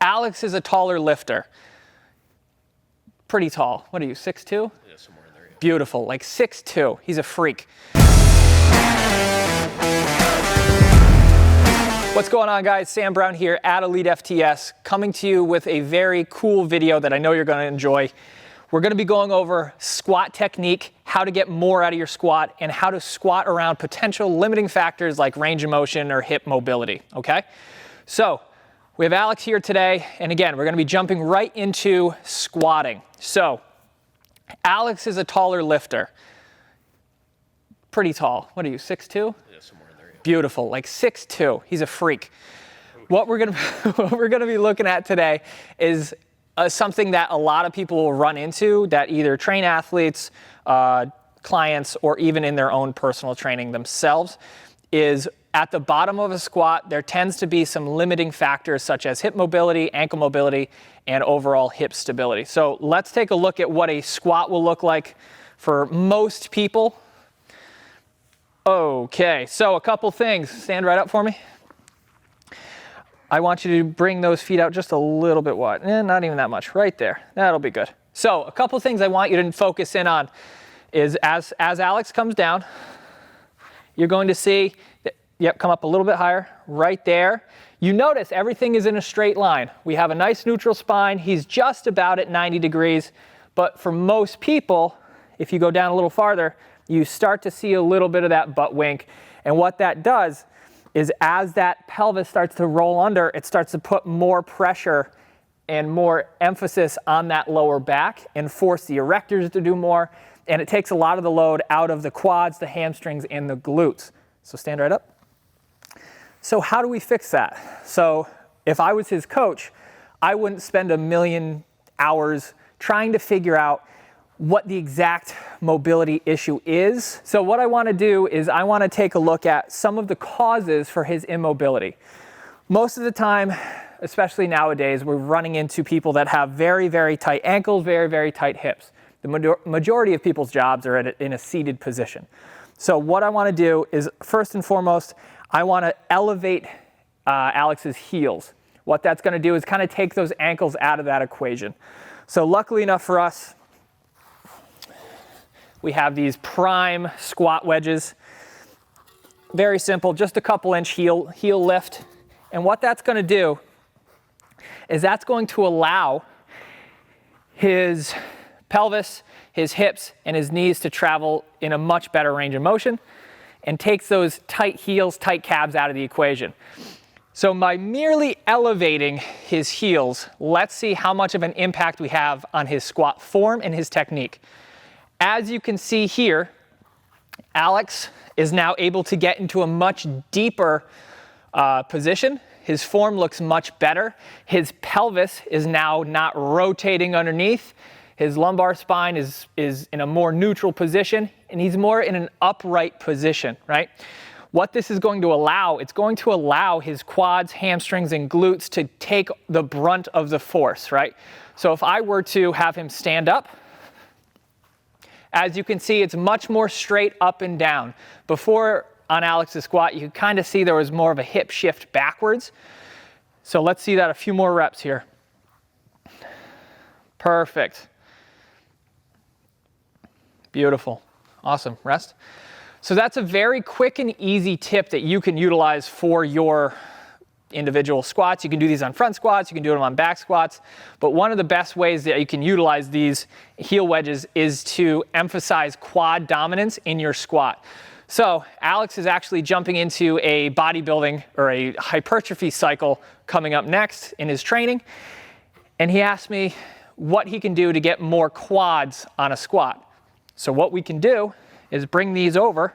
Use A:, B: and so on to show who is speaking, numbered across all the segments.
A: Alex is a taller lifter. Pretty tall. What are you, 6'2"?
B: Yeah, somewhere in there. Yeah.
A: Beautiful, like 6'2". He's a freak. What's going on, guys? Sam Brown here at elitefts, coming to you with a very cool video that I know you're going to enjoy. We're going to be going over squat technique, how to get more out of your squat, and how to squat around potential limiting factors like range of motion or hip mobility, okay? So, we have Alex here today, and again, we're going to be jumping right into squatting. So, Alex is a taller lifter. Pretty tall. What are you, 6'2"?
B: Yeah, somewhere in there. Yeah.
A: Beautiful, like 6'2". He's a freak. What we're gonna be looking at today is something that a lot of people will run into, that either train athletes, clients, or even in their own personal training themselves, is at the bottom of a squat, there tends to be some limiting factors such as hip mobility, ankle mobility, and overall hip stability. So let's take a look at what a squat will look like for most people. Okay, so a couple things. Stand right up for me. I want you to bring those feet out just a little bit wide. Not even that much, right there. That'll be good. So a couple things I want you to focus in on is as Alex comes down, you're going to see, yep, come up a little bit higher, right there. You notice everything is in a straight line. We have a nice neutral spine. He's just about at 90 degrees. But for most people, if you go down a little farther, you start to see a little bit of that butt wink. And what that does is as that pelvis starts to roll under, it starts to put more pressure and more emphasis on that lower back and force the erectors to do more. And it takes a lot of the load out of the quads, the hamstrings, and the glutes. So stand right up. So how do we fix that? So if I was his coach, I wouldn't spend a million hours trying to figure out what the exact mobility issue is. So what I want to do is I want to take a look at some of the causes for his immobility. Most of the time, especially nowadays, we're running into people that have very, very tight ankles, very, very tight hips. The majority of people's jobs are in a seated position. So what I want to do is, first and foremost, I want to elevate Alex's heels. What that's going to do is kind of take those ankles out of that equation. So luckily enough for us, we have these prime squat wedges. Very simple, just a couple inch heel lift. And what that's going to do is that's going to allow his pelvis, his hips, and his knees to travel in a much better range of motion and takes those tight heels, tight calves out of the equation. So by merely elevating his heels, let's see how much of an impact we have on his squat form and his technique. As you can see here, Alex is now able to get into a much deeper position. His form looks much better. His pelvis is now not rotating underneath. His lumbar spine is in a more neutral position, and he's more in an upright position, right? What this is going to allow, it's going to allow his quads, hamstrings, and glutes to take the brunt of the force, right? So if I were to have him stand up, as you can see, it's much more straight up and down. Before, on Alex's squat, you could kind of see there was more of a hip shift backwards. So let's see that a few more reps here. Perfect. Beautiful. Awesome. Rest. So that's a very quick and easy tip that you can utilize for your individual squats. You can do these on front squats, you can do them on back squats, but one of the best ways that you can utilize these heel wedges is to emphasize quad dominance in your squat. So Alex is actually jumping into a bodybuilding or a hypertrophy cycle coming up next in his training, and he asked me what he can do to get more quads on a squat. So what we can do is bring these over,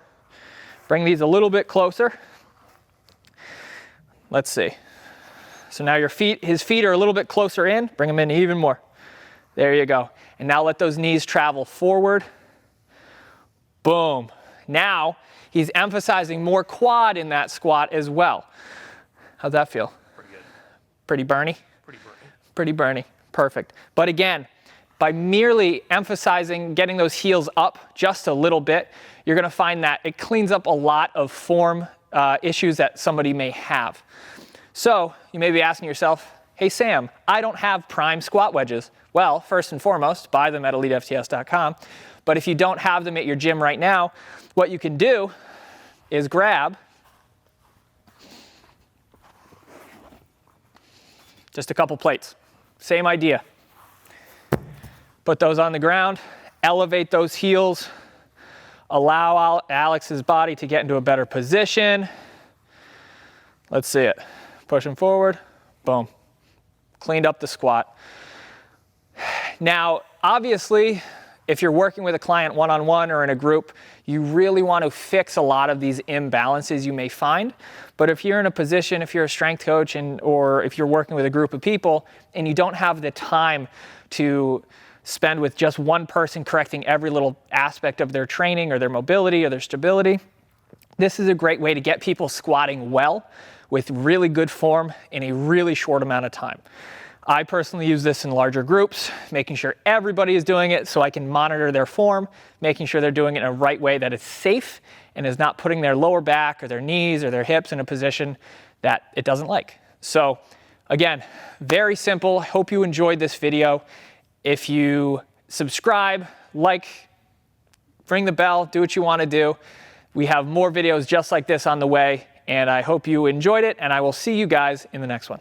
A: bring these a little bit closer. Let's see. So now his feet are a little bit closer in. Bring them in even more. There you go. And now let those knees travel forward. Boom. Now he's emphasizing more quad in that squat as well. How's that feel?
B: Pretty good.
A: Pretty burny?
B: Pretty burny.
A: Pretty burny. Perfect. But again, by merely emphasizing getting those heels up just a little bit, you're going to find that it cleans up a lot of form issues that somebody may have. So you may be asking yourself, hey Sam, I don't have prime squat wedges. Well, first and foremost, buy them at elitefts.com. But if you don't have them at your gym right now, what you can do is grab just a couple plates. Same idea. Put those on the ground, elevate those heels, allow Alex's body to get into a better position. Let's see it. Push him forward, boom. Cleaned up the squat. Now, obviously, if you're working with a client one-on-one or in a group, you really want to fix a lot of these imbalances you may find. But if you're in a position, if you're a strength coach or if you're working with a group of people and you don't have the time to spend with just one person correcting every little aspect of their training or their mobility or their stability, this is a great way to get people squatting well with really good form in a really short amount of time. I personally use this in larger groups, making sure everybody is doing it so I can monitor their form, making sure they're doing it in a right way that is safe and is not putting their lower back or their knees or their hips in a position that it doesn't like. So again, very simple. Hope you enjoyed this video. If you subscribe, like, ring the bell, do what you want to do. We have more videos just like this on the way, and I hope you enjoyed it, and I will see you guys in the next one.